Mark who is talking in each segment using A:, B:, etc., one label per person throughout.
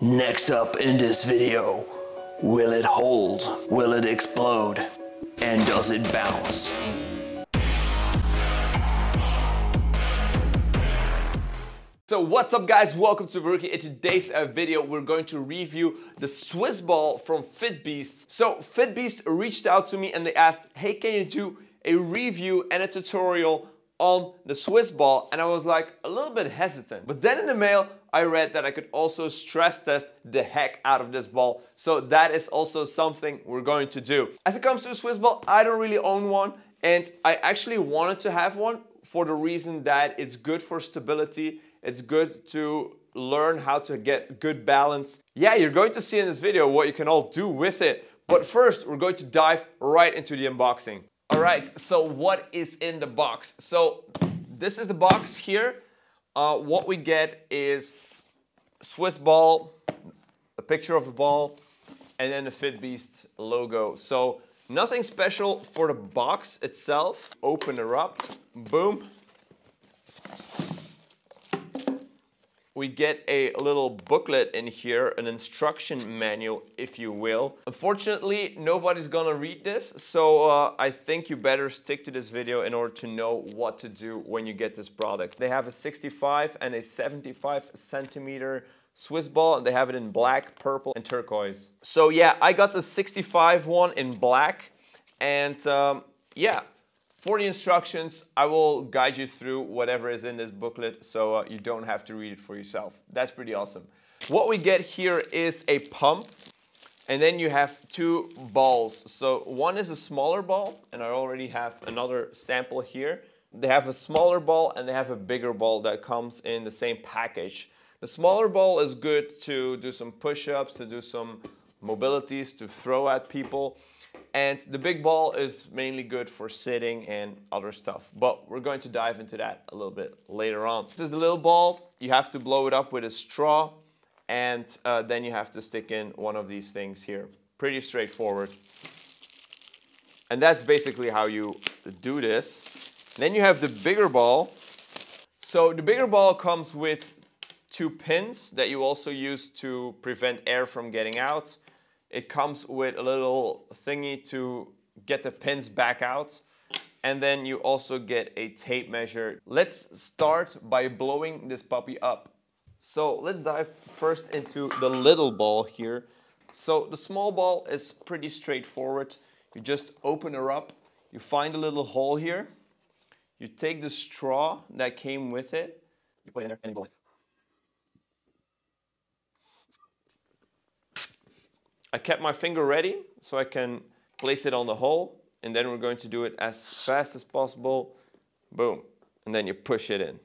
A: Next up in this video, will it hold? Will it explode? And does it bounce?
B: So what's up guys, welcome to Barrookie. In today's video we're going to review the Swiss ball from Fitbeast. So Fitbeast reached out to me and they asked, hey, can you do a review and a tutorial on the Swiss ball? And I was like a little bit hesitant. But then in the mail I read that I could also stress test the heck out of this ball. So that is also something we're going to do. As it comes to a Swiss ball, I don't really own one. And I actually wanted to have one for the reason that it's good for stability. It's good to learn how to get good balance. Yeah, you're going to see in this video what you can all do with it. But first, we're going to dive right into the unboxing. All right, so what is in the box? So this is the box here. What we get is Swiss ball, a picture of the ball, and then the Fitbeast logo. So nothing special for the box itself. Open her up, boom. We get a little booklet in here, an instruction manual, if you will. Unfortunately, nobody's gonna read this, so I think you better stick to this video in order to know what to do when you get this product. They have a 65 and a 75 centimeter Swiss ball, and they have it in black, purple, and turquoise. So yeah, I got the 65 one in black, and yeah. For the instructions, I will guide you through whatever is in this booklet so you don't have to read it for yourself. That's pretty awesome. What we get here is a pump, and then you have two balls. So one is a smaller ball, and I already have another sample here. They have a smaller ball and they have a bigger ball that comes in the same package. The smaller ball is good to do some push-ups, to do some mobilities, to throw at people. And the big ball is mainly good for sitting and other stuff. But we're going to dive into that a little bit later on. This is the little ball. You have to blow it up with a straw. And then you have to stick in one of these things here. Pretty straightforward. And that's basically how you do this. Then you have the bigger ball. So the bigger ball comes with two pins that you also use to prevent air from getting out. It comes with a little thingy to get the pins back out. And then you also get a tape measure. Let's start by blowing this puppy up. So let's dive first into the little ball here. So the small ball is pretty straightforward. You just open her up. You find a little hole here. You take the straw that came with it. You put it in there and you blow it. I kept my finger ready so I can place it on the hole, and then we're going to do it as fast as possible. Boom. And then you push it in.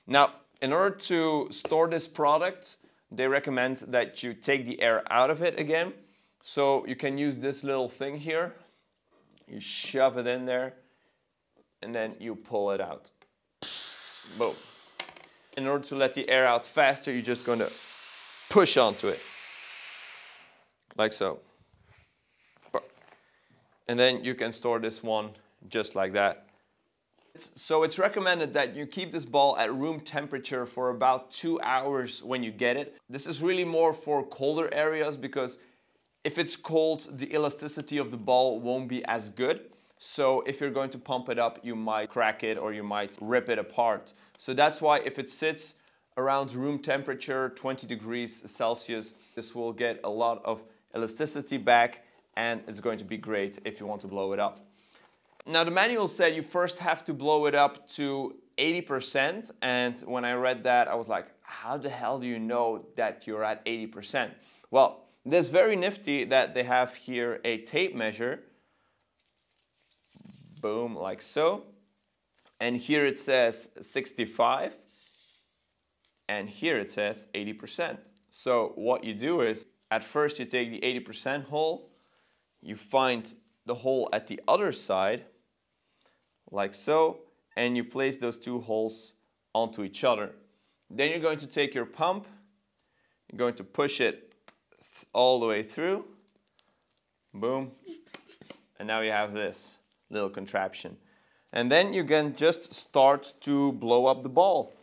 B: Now, in order to store this product, they recommend that you take the air out of it again. So you can use this little thing here. You shove it in there, and then you pull it out. Boom. In order to let the air out faster, you're just going to push onto it. Like so. And then you can store this one just like that. So it's recommended that you keep this ball at room temperature for about 2 hours when you get it. This is really more for colder areas because if it's cold, the elasticity of the ball won't be as good. So if you're going to pump it up, you might crack it or you might rip it apart. So that's why if it sits around room temperature, 20 degrees Celsius, this will get a lot of elasticity back, and it's going to be great if you want to blow it up. Now the manual said you first have to blow it up to 80%, and when I read that I was like, how the hell do you know that you're at 80%? Well, this very nifty that they have here a tape measure. Boom, like so. And here it says 65, and here it says 80%. So what you do is, at first you take the 80% hole, you find the hole at the other side, like so, and you place those two holes onto each other. Then you're going to take your pump, you're going to push it all the way through, boom, and now you have this little contraption. And then you can just start to blow up the ball.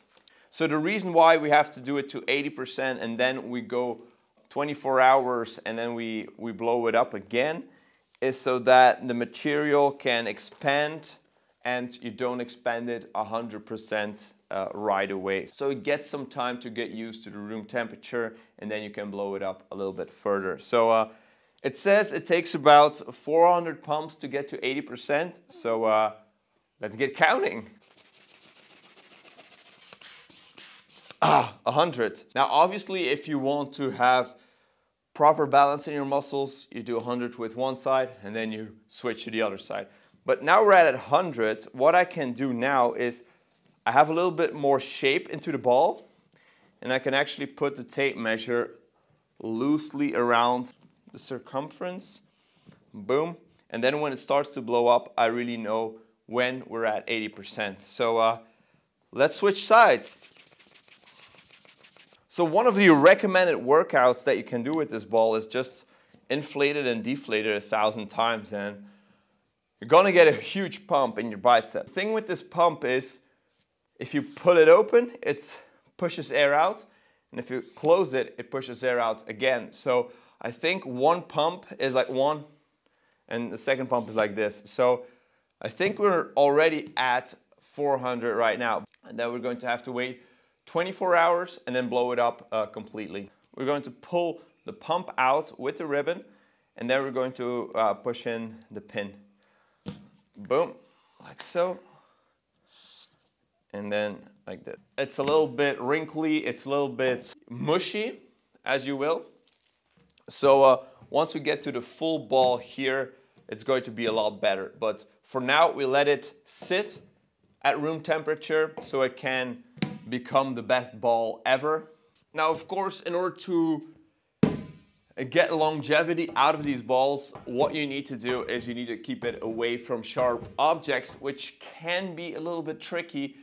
B: So the reason why we have to do it to 80% and then we go 24 hours and then we blow it up again is so that the material can expand and you don't expand it 100% right away. So it gets some time to get used to the room temperature and then you can blow it up a little bit further. So it says it takes about 400 pumps to get to 80%. So let's get counting. 100. Now obviously if you want to have proper balance in your muscles, you do 100 with one side and then you switch to the other side. But now we're at 100, what I can do now is I have a little bit more shape into the ball and I can actually put the tape measure loosely around the circumference. Boom. And then when it starts to blow up, I really know when we're at 80%. So let's switch sides. So one of the recommended workouts that you can do with this ball is just inflate it and deflate it 1,000 times and you're gonna get a huge pump in your bicep. The thing with this pump is if you pull it open, it pushes air out, and if you close it, it pushes air out again. So I think one pump is like one and the second pump is like this. So I think we're already at 400 right now, and then we're going to have to wait 24 hours and then blow it up completely. We're going to pull the pump out with the ribbon and then we're going to push in the pin. Boom, like so. And then like that. It's a little bit wrinkly, it's a little bit mushy, as you will. So once we get to the full ball here, it's going to be a lot better. But for now, we let it sit at room temperature so it can become the best ball ever. Now, of course, in order to get longevity out of these balls, what you need to do is you need to keep it away from sharp objects, which can be a little bit tricky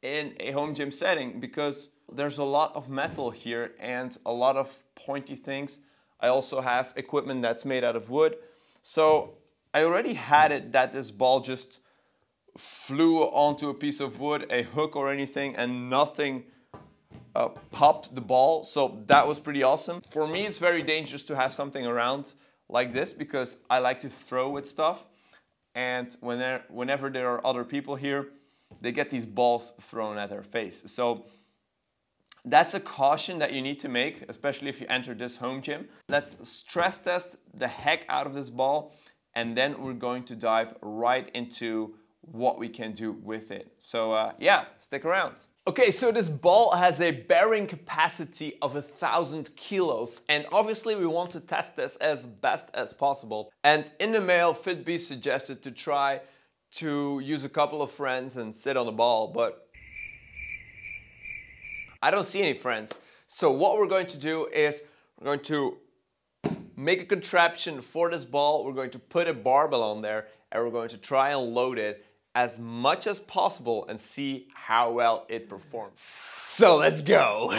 B: in a home gym setting because there's a lot of metal here and a lot of pointy things. I also have equipment that's made out of wood. So I already had it that this ball just flew onto a piece of wood, a hook or anything, and nothing popped the ball. So that was pretty awesome. For me, it's very dangerous to have something around like this because I like to throw with stuff. And whenever there are other people here, they get these balls thrown at their face. So that's a caution that you need to make, especially if you enter this home gym. Let's stress test the heck out of this ball, and then we're going to dive right into what we can do with it. So yeah, stick around. Okay, so this ball has a bearing capacity of 1,000 kilos, and obviously we want to test this as best as possible. And in the mail, Fitbeast suggested to try to use a couple of friends and sit on the ball, but I don't see any friends. So what we're going to do is we're going to make a contraption for this ball. We're going to put a barbell on there and we're going to try and load it as much as possible and see how well it performs. So let's go.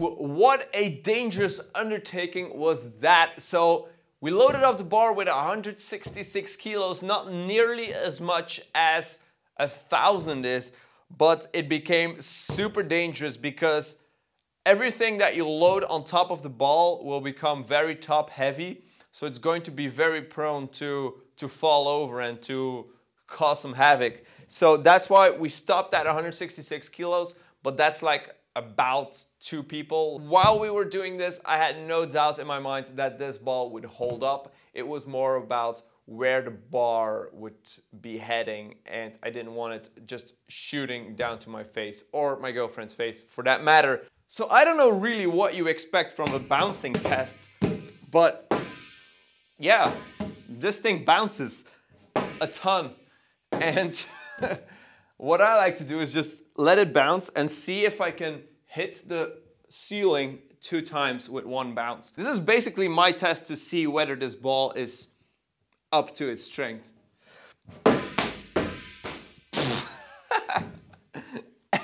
B: What a dangerous undertaking was that. So we loaded up the bar with 166 kilos, not nearly as much as 1,000 is, but it became super dangerous because everything that you load on top of the ball will become very top heavy. So it's going to be very prone to fall over and to cause some havoc. So that's why we stopped at 166 kilos, but that's like about 2 people. While we were doing this, I had no doubt in my mind that this ball would hold up. It was more about where the bar would be heading, and I didn't want it just shooting down to my face or my girlfriend's face for that matter. So I don't know really what you expect from a bouncing test, but yeah, this thing bounces a ton. And what I like to do is just let it bounce and see if I can hit the ceiling 2 times with 1 bounce. This is basically my test to see whether this ball is up to its strength.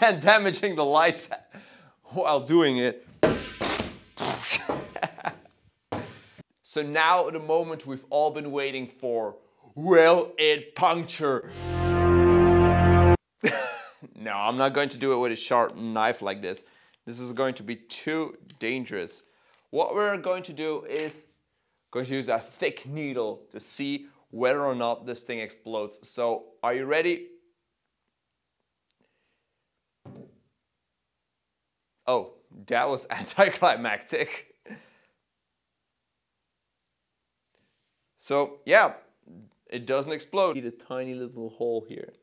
B: And damaging the lights while doing it. So now the moment we've all been waiting for. Will it puncture? No, I'm not going to do it with a sharp knife like this. This is going to be too dangerous. What we're going to do is going to use a thick needle to see whether or not this thing explodes. So, are you ready? Oh, that was anticlimactic. So, yeah, it doesn't explode. See the tiny little hole here.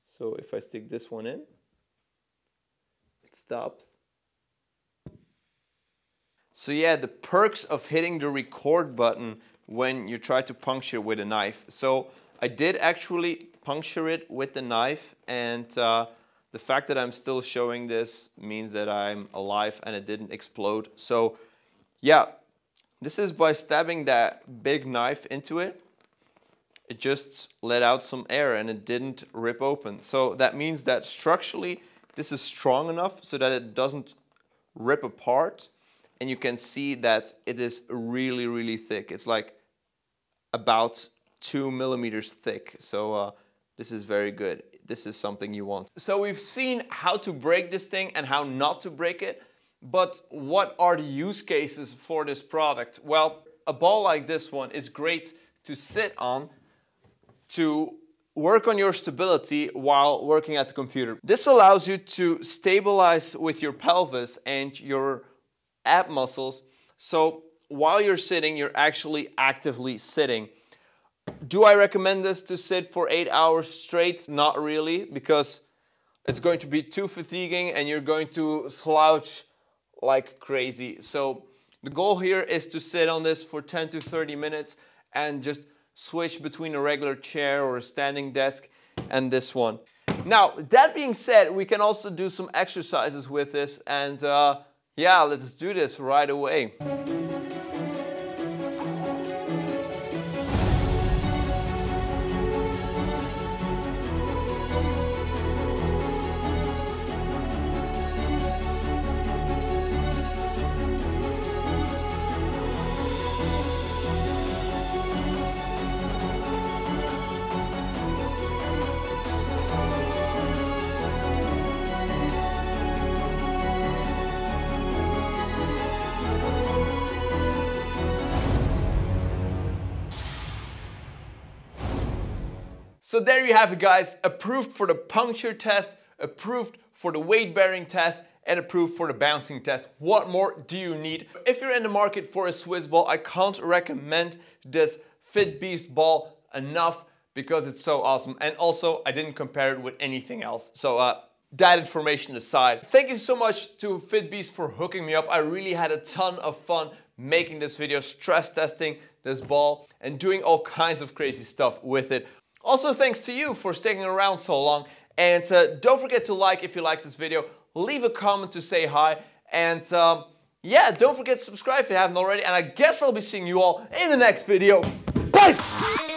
B: So if I stick this one in, it stops. So yeah, the perks of hitting the record button when you try to puncture with a knife. So I did actually puncture it with the knife, and the fact that I'm still showing this means that I'm alive and it didn't explode. So yeah, this is by stabbing that big knife into it. It just let out some air and it didn't rip open. So that means that structurally this is strong enough so that it doesn't rip apart. And you can see that it is really, really thick. It's like about 2 millimeters thick. So this is very good. This is something you want. So we've seen how to break this thing and how not to break it. But what are the use cases for this product? Well, a ball like this one is great to sit on, to work on your stability while working at the computer. This allows you to stabilize with your pelvis and your ab muscles. So while you're sitting, you're actually actively sitting. Do I recommend this to sit for 8 hours straight? Not really, because it's going to be too fatiguing and you're going to slouch like crazy. So the goal here is to sit on this for 10 to 30 minutes and just switch between a regular chair or a standing desk and this one. Now, that being said, we can also do some exercises with this, and yeah, let's do this right away. So there you have it, guys. Approved for the puncture test, approved for the weight bearing test, and approved for the bouncing test. What more do you need? If you're in the market for a Swiss ball, I can't recommend this Fitbeast ball enough because it's so awesome. And also, I didn't compare it with anything else. So that information aside, thank you so much to Fitbeast for hooking me up. I really had a ton of fun making this video, stress testing this ball and doing all kinds of crazy stuff with it. Also, thanks to you for sticking around so long, and don't forget to like if you like this video, leave a comment to say hi, and yeah, don't forget to subscribe if you haven't already, and I guess I'll be seeing you all in the next video. Bye!